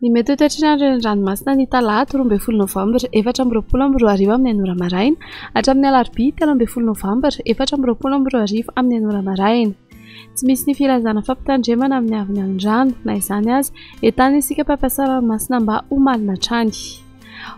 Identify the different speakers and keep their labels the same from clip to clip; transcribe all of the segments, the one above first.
Speaker 1: Ny mety ho toetr'andro eny an-dranomasina ny talata 12 novambra 2024 amin'ny 9 maraina hatramin'ny alarobia 13 novambra 2024 amin'ny 9 maraina. Tsy misy ny filazana fampitandremana amin'ny aviny an-drano na izany azy entana isika mpampiasa ranomasina mba ho malina hatrany.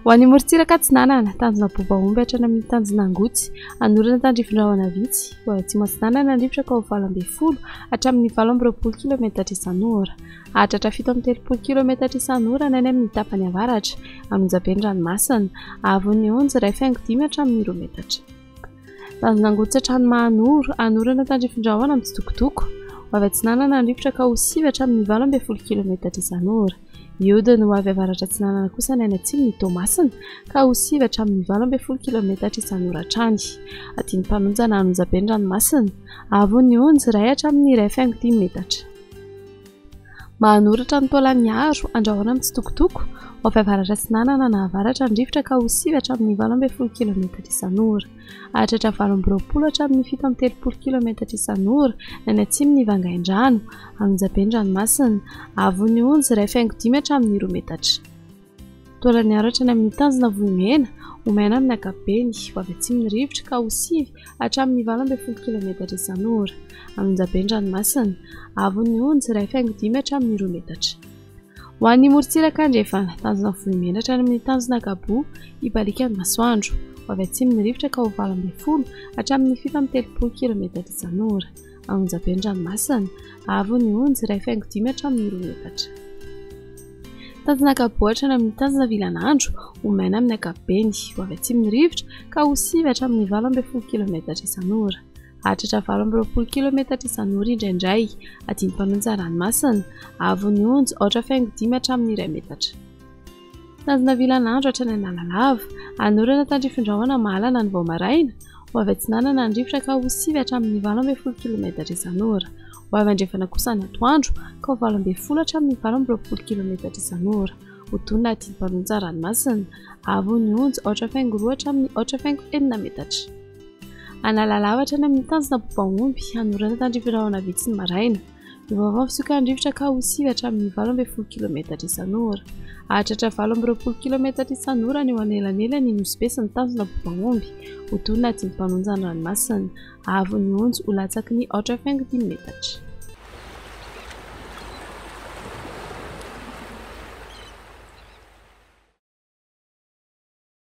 Speaker 1: Ho an'ny morontsiraka Atsinanana, tanjona Bobahomby hatrany amin'ny tanjona Angotsy, anorana tandrivindrahona vitsy, ho avy atsimo Atsinanana andrivotra ka ho 20 hatramin'ny 20 km isan'ora. Hahatratra 7 km isan'ora ny any amin'ny tapany avaratra, Anonjaben'ny ranomasina, Avon'ny Onjy 1.5 hatramin'ny 2 metatra. Tanjona Angotsy hatrany Mahanoro, anorana tandrivindrahona amin'ny Tsitokotoko, ho avy Atsinanana andrivotra ka ho 9 hatramin'ny 12 km isan'ora. Iodiny ho avy avaratra Atsinanana kosa ny any atsimo ny Toamasina ka ho 9 hatramin'ny 12 km isan'ora hatrany. Adiny mpanonjana Anonjaben'ny ranomasina, Avon'ny Onjy 1 hatramin'ny 1.5 metatra. Mahanoratra ny Taolagnaro, Andrahoana amin'ny Tsitokotoko, ho avy avaratra Atsinanana na avaratra andrivotra ka ho 9 hatramin'ny 12 km isan'ora. Hahatratra 20 hatramin'ny 17 km isan'ora ny atsimo ny Vangaindrano, Anonjaben'ny ranomasina, Avon'ny Onjy 1.5 hatramin'ny 2 metatra. Taolagnaro hatrany amin'ny tanjona Vohimena, Omaina amin'ny Akabeny, ho avy atsimon'ny rivotra ka ho 9 hatramin'ny 12 km isan'ora. Anonjaben'ny ranomasina, Avon'ny Onjy 1.5 hatramin'ny 2 metatra. Ho an'ny morontsiraka andrefana, tanjona Vohimena hatrany amin'ny tanjona Gabo, Ibalikan'ny Masoandro, ho avy atsimon'ny rivotra ka ho 12 hatramin'ny 17 km isan'ora. Anonjaben'ny ranomasina, Avon'ny Onjy 1.5 hatramin'ny 2 metatra. Tanjona Gabo hatrany amin'ny tanjona Vilanandro, Omaina amin'ny Akabeny, ho avy atsimon'ny rivotra ka ho 9 hatramin'ny 12 km isan'ora. Hahatratra 12 km isan'ora indraindray, adiny mpanonja ranomasina, Avon'ny Onjy 8.5 hatramin'ny 2 metatra. Tanjona Vilanandro hatrany Analalava, anorana tandrifindrahona Mahalana ny Vaomaraina, ho avy Atsinanana andrivotra ka ho 9 hatramin'ny 12 km isan'ora. Ho avy andrefana kosa ny Atoandro ka ho 12 hatramin'ny 12 km isan'ora. Ho tonona adiny mpanonja ranomasina, Avon'ny Onjy 8.2 hatramin'ny 8.5 metatra. Analalava hatrany amin'ny tanjona Bobahomby, anorana tandrivindrahona vitsy ny maraina, ny vaovao fisoka andrivotra ka ho 9 hatramin'ny 12 km isan'ora. Hahatratra 12 km isan'ora ny eo anelanelany Nosy Be sy ny tanjona Bobahomby, ho tonona adiny mpanonja ny ranomasina, Avon'ny Onjy ho latsaky ny 8.5 metatra.